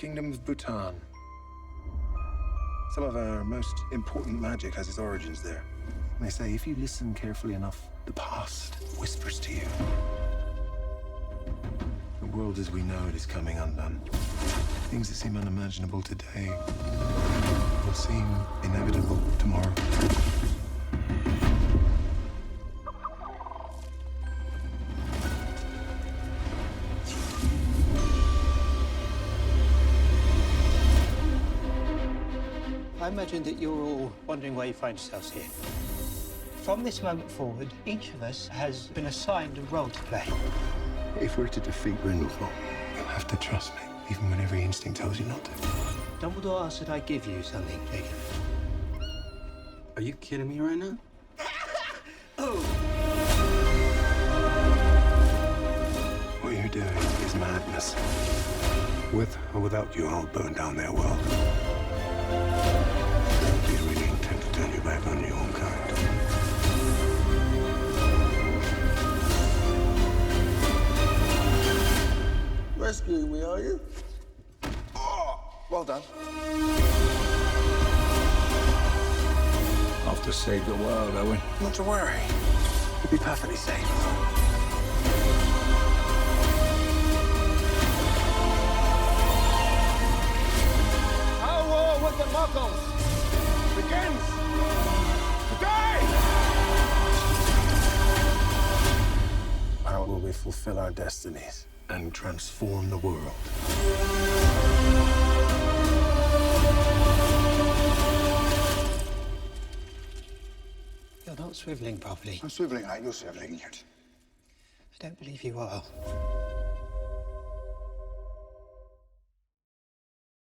Kingdom of Bhutan. Some of our most important magic has its origins there. They say if you listen carefully enough, the past whispers to you. The world as we know it is coming undone. Things that seem unimaginable today will seem inevitable tomorrow. I imagine that you're all wondering why you find yourselves here. From this moment forward, each of us has been assigned a role to play. If we're to defeat Grindelwald, you'll have to trust me, even when every instinct tells you not to. Dumbledore asked that I give you something, Jacob. Are you kidding me right now? What you're doing is madness. With or without you, I'll burn down their world. Do you really intend to turn your back on your own kind? Rescuing me, are you? Oh, well done. Off to save the world, are we? Not to worry. You'll be perfectly safe. Our war with the Muggles begins today! How will we fulfill our destinies and transform the world? You're not swiveling properly. I'm swiveling, right? You're swiveling, Jude. I don't believe you are.